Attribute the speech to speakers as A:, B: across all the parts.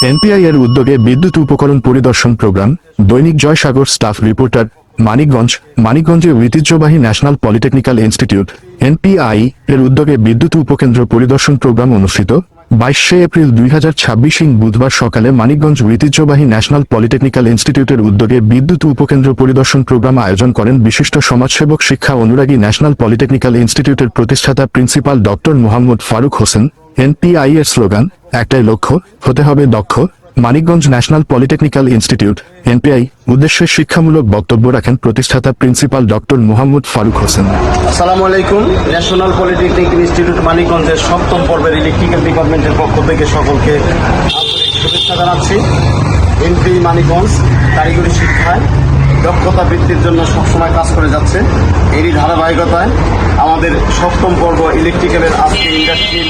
A: NPI এর উদ্যোগে বিদ্যুৎ উপকরণ পরিদর্শন প্রোগ্রাম। দৈনিক জয়সাগর স্টাফ রিপোর্টার, মানিকগঞ্জে ঐতিহ্যবাহী ন্যাশনাল পলিটেকনিক্যাল ইনস্টিটিউট এনপিআই এর উদ্যোগে বিদ্যুৎ উপকেন্দ্র পরিদর্শন প্রোগ্রাম অনুষ্ঠিত। 22 এপ্রিল 2026 বুধবার সকালে মানিকগঞ্জ ঐতিহ্যবাহী ন্যাশনাল পলিটেকনিক্যাল ইনস্টিটিউটের উদ্যোগে বিদ্যুৎ উপকেন্দ্র পরিদর্শন প্রোগ্রাম আয়োজন করেন বিশিষ্ট সমাজসেবক, শিক্ষা অনুরাগী ন্যাশনাল পলিটেকনিক্যাল ইনস্টিটিউটের প্রতিষ্ঠাতা principal doctor Mohammad Faruk Hossain. NPI এর স্লোগান, একটাই লক্ষ্য, হতে হবে দক্ষ। Manikganj national polytechnical institute NPI উদ্দেশ্যে শিক্ষামূলক বক্তব্য রাখেন প্রতিষ্ঠাতা প্রিন্সিপাল ডক্টর মোহাম্মদ ফারুক হোসেন।
B: আসসালামু আলাইকুম। ন্যাশনাল পলিটেকনিক ইনস্টিটিউট মানিকগঞ্জের 7ম পর্বের ইলেকট্রিক্যাল ডিপার্টমেন্টের পক্ষ থেকে সকলকে আন্তরিক শুভেচ্ছা জানাচ্ছি। এনপিআই মানিকগঞ্জ কারিগরি শিক্ষায় দক্ষতা বৃদ্ধির জন্য সবসময় কাজ করে যাচ্ছে। এরই ধারাবাহিকতায় আমাদের 7ম পর্ব ইলেকট্রিক্যালের আজকে ইন্ডাস্ট্রি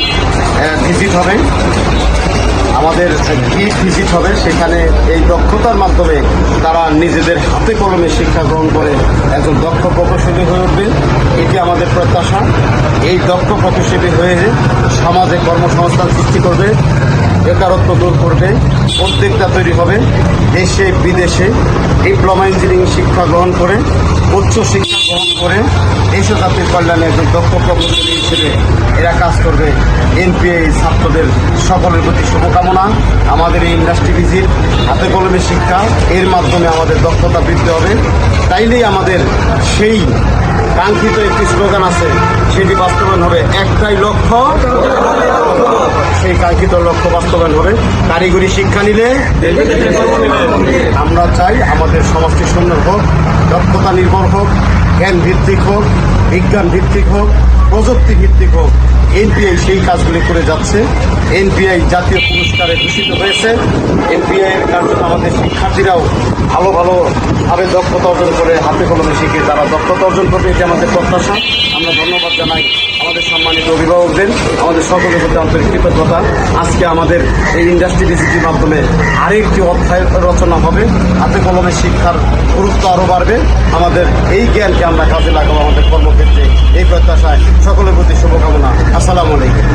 B: ভিজিট হবে। আমাদের ভিজিট হবে, সেখানে এই দক্ষতার মাধ্যমে তারা নিজেদের হাতে কলমে শিক্ষা গ্রহণ করে একজন দক্ষ প্রকৌশলী হয়ে উঠবে। এটি আমাদের প্রত্যাশা। এই দক্ষ প্রকৌশলী হয়ে সমাজে কর্মসংস্থান সৃষ্টি করবে, বেকারত্ব দূর করবে, উদ্যোক্তা তৈরি হবে। দেশে বিদেশে ডিপ্লোমা ইঞ্জিনিয়ারিং শিক্ষা গ্রহণ করে, উচ্চ শিক্ষা গ্রহণ করে দেশ ও জাতির কল্যাণে একজন দক্ষ প্রকৌশলী হিসেবে এরা কাজ করবে। এনপিআই ছাত্রদের সকলের প্রতি শুভকামনা। আমাদের এই ইন্ডাস্ট্রি ভিজিট, হাতে কলমে শিক্ষা, এর মাধ্যমে আমাদের দক্ষতা বৃদ্ধি হবে। তাইলেই আমাদের সেই কাঙ্ক্ষিত একটি স্লোগান আছে, সেটি বাস্তবায়ন হবে। একটাই লক্ষ্য, সেই কাঙ্ক্ষিত লক্ষ্য বাস্তবায়ন হবে। কারিগরি শিক্ষা নিলে আমরা চাই আমাদের সমাজটি সুন্দর হোক, দক্ষতা নির্ভর হোক, জ্ঞান ভিত্তিক হোক, বিজ্ঞান ভিত্তিক হোক, প্রযুক্তি ভিত্তিক হোক। এনপিআই সেই কাজগুলি করে যাচ্ছে। এনপিআই জাতীয় পুরস্কারে ভূষিত হয়েছে। এনপিআই এর কারণে আমাদের শিক্ষার্থীরাও ভালোভাবে দক্ষতা অর্জন করে হাতে কলমে শিখে তারা দক্ষতা অর্জন করবে, এটি আমাদের প্রত্যাশা। আমরা ধন্যবাদ জানাই আমাদের সম্মানিত অভিভাবকদের, আমাদের সকলের প্রতি আন্তরিক কৃতজ্ঞতা। আজকে আমাদের এই ইন্ডাস্ট্রি ভিজিটের মাধ্যমে আরেকটি অধ্যায় রচনা হবে। হাতে কলমে শিক্ষার গুরুত্ব আরও বাড়বে। আমাদের এই জ্ঞানকে আমরা কাজে লাগাবো আমাদের কর্মক্ষেত্রে, এই প্রত্যাশায় সকলের প্রতি শুভকামনা। আসসালামু আলাইকুম।